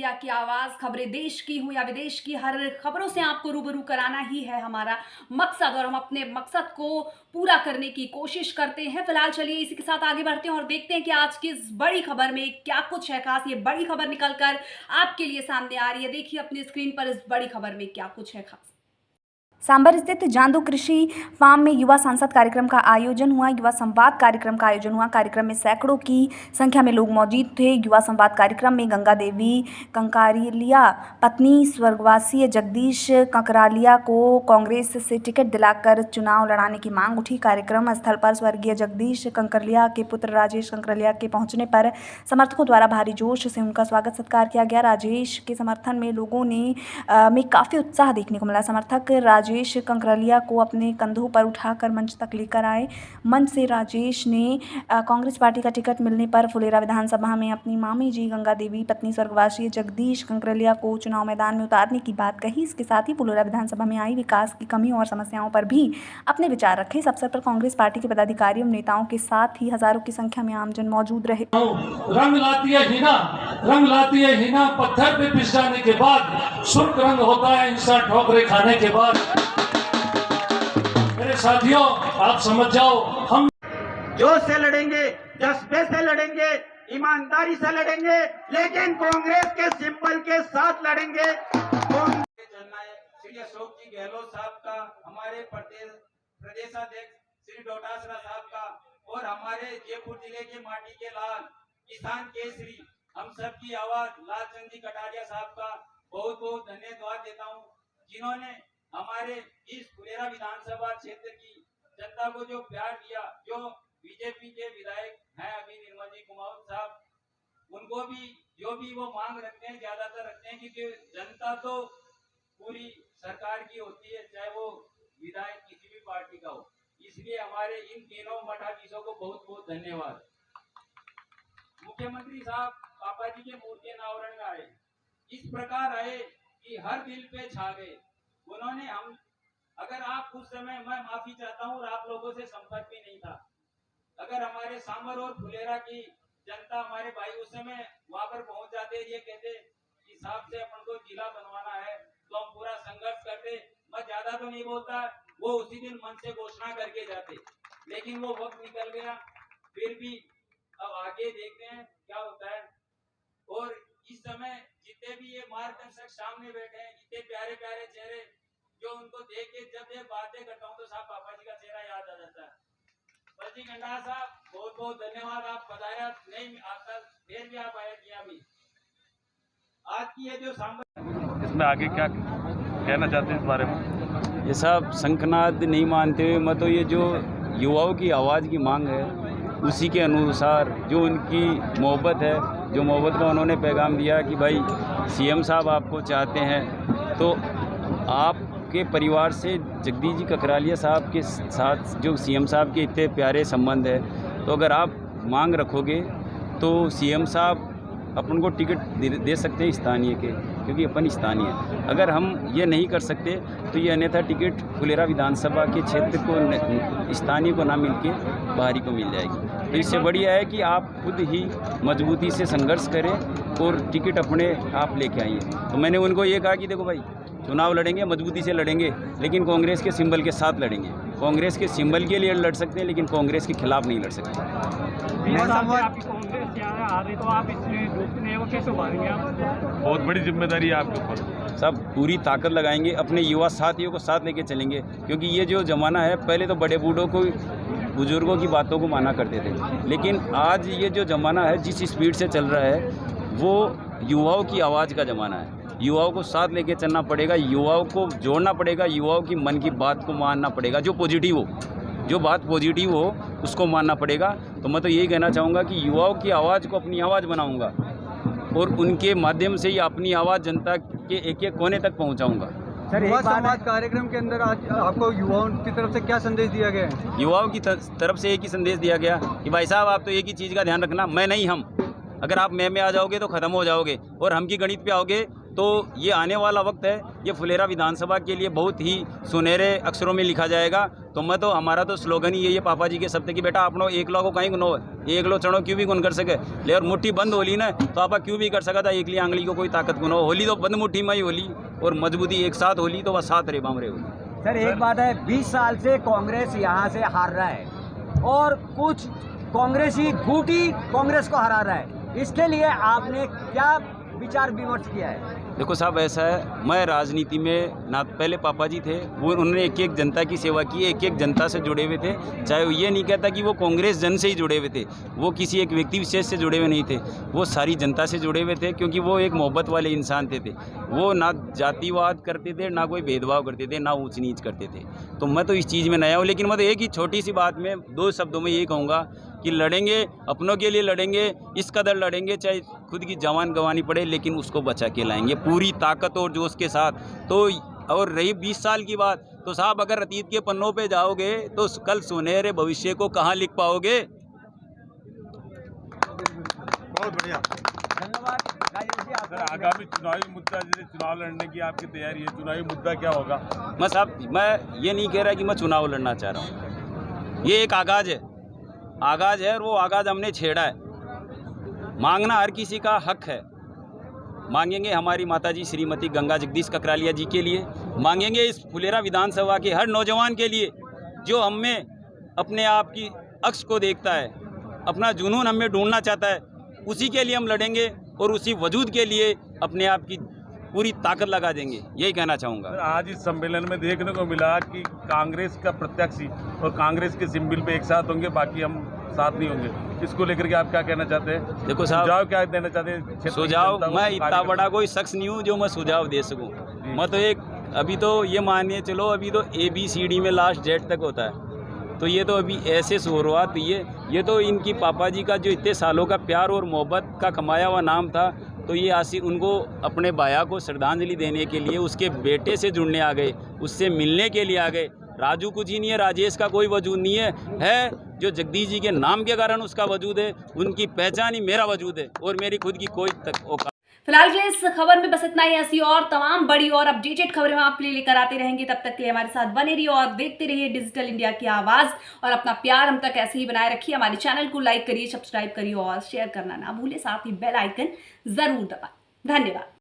India की आवाज़, खबरें देश की हो या विदेश की, हर खबरों से आपको रूबरू कराना ही है हमारा मकसद और हम अपने मकसद को पूरा करने की कोशिश करते हैं। फिलहाल चलिए इसी के साथ आगे बढ़ते हैं और देखते हैं कि आज की इस बड़ी खबर में क्या कुछ है खास। ये बड़ी खबर निकल कर आपके लिए सामने आ रही है। देखिए अपनी स्क्रीन पर इस बड़ी खबर में क्या कुछ है खास। सांभर स्थित जांदू कृषि फार्म में युवा सांसद कार्यक्रम का आयोजन हुआ। युवा संवाद कार्यक्रम का आयोजन हुआ। कार्यक्रम में सैकड़ों की संख्या में लोग मौजूद थे। युवा संवाद कार्यक्रम में गंगा देवी कंकरालिया पत्नी स्वर्गवासी जगदीश कंकरालिया को कांग्रेस से टिकट दिलाकर चुनाव लड़ाने की मांग उठी। कार्यक्रम स्थल पर स्वर्गीय जगदीश कंकरालिया के पुत्र राजेश कंकरालिया के पहुंचने पर समर्थकों द्वारा भारी जोश से उनका स्वागत सत्कार किया गया। राजेश के समर्थन में लोगों में काफ़ी उत्साह देखने को मिला। समर्थक राजेश कंकरालिया को अपने कंधों पर उठाकर मंच तक लेकर आए। मंच से राजेश ने कांग्रेस पार्टी का टिकट मिलने पर फुलेरा विधानसभा में अपनी मामी जी गंगा देवी पत्नी स्वर्गवासी जगदीश कंकरालिया को चुनाव मैदान में उतारने की बात कही। इसके साथ ही फुलेरा विधानसभा में आई विकास की कमी और समस्याओं पर भी अपने विचार रखे। इस अवसर पर कांग्रेस पार्टी के पदाधिकारियों नेताओं के साथ ही हजारों की संख्या में आमजन मौजूद रहे। रंग लाती है हिना, रंग लाती है हिना पत्थर पे पिस जाने के बाद, सुर्ख रंग होता है इंसान ठोकरे खाने के बाद। मेरे साथियों आप समझ जाओ, हम जोश से लड़ेंगे, जज्बे से लड़ेंगे, ईमानदारी से लड़ेंगे, लेकिन कांग्रेस के सिंबल के साथ लड़ेंगे। श्री अशोक जी गहलोत साहब का, हमारे प्रदेशाध्यक्ष श्री डोटासरा साहब का और हमारे जयपुर जिले के माटी के लाल किसान केसरी हम सब की आवाज लालचंद जी कटारिया साहब का बहुत बहुत धन्यवाद देता हूं, जिन्होंने हमारे इस फुलेरा विधानसभा क्षेत्र की जनता को जो प्यार दिया। जो बीजेपी के विधायक हैं अभी निर्मल जी कुमावत साहब, उनको भी जो भी वो मांग रखते हैं ज्यादातर रखते हैं, क्योंकि जनता तो पूरी सरकार की होती है, चाहे वो विधायक किसी भी पार्टी का हो। इसलिए हमारे इन तीनों मठाधीशों को बहुत बहुत धन्यवाद। मुख्यमंत्री साहब पापा जी के मूर्ति अनावरण में आए, इस प्रकार आए कि हर दिल पे छा गए। उन्होंने अगर आप उस समय, मैं माफी चाहता हूँ और आप लोगों से संपर्क भी नहीं था, अगर हमारे सांभर और फुलेरा की जनता, हमारे भाई उस समय वहां पर पहुंच जाते, ये कहते कि साहब से अपन को जिला बनवाना है, तो हम पूरा संघर्ष करते। मैं ज्यादा तो नहीं बोलता, वो उसी दिन मन से घोषणा करके जाते, लेकिन वो वक्त निकल गया। फिर भी अब आगे देखते हैं क्या होता है। और इस समय जितने भी ये मार्गदर्शक सामने बैठे हैं, इतने प्यारे प्यारे चेहरे, जो उनको देख के जब ये बातें करता हूँ तो साहब पापा जी का चेहरा याद आ जाता है। बल्कि गंडा साहब बहुत बहुत धन्यवाद, आप पधारा नहीं आता, फिर भी आप आए किया भी। आज की ये जो सांभर, इसमें आगे क्या कहना चाहते हैं इस बारे में? ये सब शंखनाद नहीं मानते हुए, मतलब ये जो युवाओं की आवाज़ की मांग है, उसी के अनुसार जो उनकी मोहब्बत है, जो मोहब्बत का उन्होंने पैगाम दिया कि भाई सीएम साहब आपको चाहते हैं, तो आपके परिवार से जगदीश जी कंकरालिया साहब के साथ जो सीएम साहब के इतने प्यारे संबंध है, तो अगर आप मांग रखोगे तो सीएम साहब अपन को टिकट दे सकते हैं स्थानीय के, क्योंकि अपन स्थानीय है। अगर हम ये नहीं कर सकते तो ये अन्यथा टिकट फुलेरा विधानसभा के क्षेत्र को स्थानीय को ना मिलके बाहरी को मिल जाएगी। तो इससे बढ़िया है कि आप खुद ही मजबूती से संघर्ष करें और टिकट अपने आप लेके आइए। तो मैंने उनको ये कहा कि देखो भाई, चुनाव लड़ेंगे मजबूती से लड़ेंगे, लेकिन कांग्रेस के सिंबल के साथ लड़ेंगे। कांग्रेस के सिंबल के लिए लड़ सकते हैं, लेकिन कांग्रेस के खिलाफ नहीं लड़ सकते। बहुत बड़ी जिम्मेदारी है आपके ऊपर। सब पूरी ताकत लगाएंगे, अपने युवा साथियों को साथ लेके चलेंगे, क्योंकि ये जो ज़माना है, पहले तो बड़े बूढ़ों को, बुजुर्गों की बातों को माना करते थे, लेकिन आज ये जो ज़माना है, जिस स्पीड से चल रहा है, वो युवाओं की आवाज़ का ज़माना है। युवाओं को साथ लेके चलना पड़ेगा, युवाओं को जोड़ना पड़ेगा, युवाओं की मन की बात को मानना पड़ेगा, जो पॉजिटिव हो, जो बात पॉजिटिव हो उसको मानना पड़ेगा। तो मैं तो यही कहना चाहूँगा कि युवाओं की आवाज़ को अपनी आवाज़ बनाऊँगा और उनके माध्यम से ही अपनी आवाज़ जनता के एक एक कोने तक पहुँचाऊँगा। सर, युवा संवाद कार्यक्रम के अंदर आज आपको युवाओं की तरफ से क्या संदेश दिया गया है? युवाओं की तरफ से एक ही संदेश दिया गया कि भाई साहब, आप तो एक ही चीज़ का ध्यान रखना, मैं नहीं हम। अगर आप मैं में आ जाओगे तो ख़त्म हो जाओगे, और हम की गणित पे आओगे तो ये आने वाला वक्त है, ये फुलेरा विधानसभा के लिए बहुत ही सुनहरे अक्षरों में लिखा जाएगा। तो मैं तो हमारा तो स्लोगन ही यही है पापा जी के शब्द कि बेटा आपनो एक लो को कहीं गुनो एक लो चढ़ो क्यों भी गुन कर सके ले और मुट्ठी बंद होली ना तो आपा क्यों भी कर सका था एकली आंगली को कोई ताकत गुनो होली तो बंद मुट्ठी में ही होली और मजबूती एक साथ होली तो वह साथ रे बामरे होली। सर एक बात है, 20 साल से कांग्रेस यहाँ से हार रहा है और कुछ कांग्रेसी घूटी कांग्रेस को हरा रहा है, इसके लिए आपने क्या विचार विमर्श किया है? देखो साहब ऐसा है, मैं राजनीति में ना पहले पापा जी थे, वो उन्होंने एक एक जनता की सेवा की, एक एक जनता से जुड़े हुए थे। चाहे वो ये नहीं कहता कि वो कांग्रेस जन से ही जुड़े हुए थे, वो किसी एक व्यक्ति विशेष से जुड़े हुए नहीं थे, वो सारी जनता से जुड़े हुए थे क्योंकि वो एक मोहब्बत वाले इंसान थे। वो ना जातिवाद करते थे, ना कोई भेदभाव करते थे, ना ऊंच नीच करते थे। तो मैं तो इस चीज़ में नया हूँ, लेकिन मैं तो एक ही छोटी सी बात में 2 शब्दों में ये कहूँगा कि लड़ेंगे, अपनों के लिए लड़ेंगे, इस कदर लड़ेंगे चाहे खुद की जान गंवानी पड़े, लेकिन उसको बचा के लाएंगे पूरी ताकत और जोश के साथ। तो और रही 20 साल की बात, तो साहब अगर अतीत के पन्नों पे जाओगे तो कल सुनहरे भविष्य को कहाँ लिख पाओगे? बहुत बढ़िया। धन्यवाद राजेश जी। सर आगामी चुनावी मुद्दा, जैसे चुनाव लड़ने की आपकी तैयारी है, चुनावी मुद्दा क्या होगा? मैं साहब मैं ये नहीं कह रहा कि मैं चुनाव लड़ना चाह रहा हूँ, ये एक आगाज़ है और वो आगाज़ हमने छेड़ा है। मांगना हर किसी का हक है। मांगेंगे हमारी माताजी श्रीमती गंगा जगदीश ककरालिया जी के लिए, मांगेंगे इस फुलेरा विधानसभा के हर नौजवान के लिए जो हम में अपने आप की अक्स को देखता है, अपना जुनून हमें ढूंढना चाहता है, उसी के लिए हम लड़ेंगे और उसी वजूद के लिए अपने आप की पूरी ताकत लगा देंगे, यही कहना चाहूँगा। सर आज इस सम्मेलन में देखने को मिला कि कांग्रेस का प्रत्याशी और कांग्रेस के सिंबल पे एक साथ होंगे, बाकी हम साथ नहीं होंगे। इसको लेकर के आप क्या कहना चाहते हैं? देखो साहब, सुझाव क्या देना चाहते हैं? सुझाव, मैं इतना बड़ा कोई शख्स नहीं हूँ जो मैं सुझाव दे सकूँ। मैं तो एक अभी तो ये मानिए चलो, अभी तो ABCD में लास्ट जेड तक होता है, तो ये तो अभी ऐसे शुरुआत हुई है। ये तो इनकी पापा जी का जो इतने सालों का प्यार और मोहब्बत का कमाया हुआ नाम था, तो ये आसिफ उनको अपने भाया को श्रद्धांजलि देने के लिए उसके बेटे से जुड़ने आ गए, उससे मिलने के लिए आ गए। राजू कुछ ही नहीं है, राजेश का कोई वजूद नहीं है जो जगदीश जी के नाम के कारण उसका वजूद है, उनकी पहचान ही मेरा वजूद है और मेरी खुद की कोई औकात। फिलहाल के लिए इस खबर में बस इतना ही। ऐसी और तमाम बड़ी और अपडेटेड खबरें हम आपके लिए लेकर आते रहेंगे। तब तक के लिए हमारे साथ बने रहिए और देखते रहिए डिजिटल इंडिया की आवाज़, और अपना प्यार हम तक ऐसे ही बनाए रखिए। हमारे चैनल को लाइक करिए, सब्सक्राइब करिए और शेयर करना ना भूलिए, साथ ही बेल आइकन जरूर दबाएं। धन्यवाद।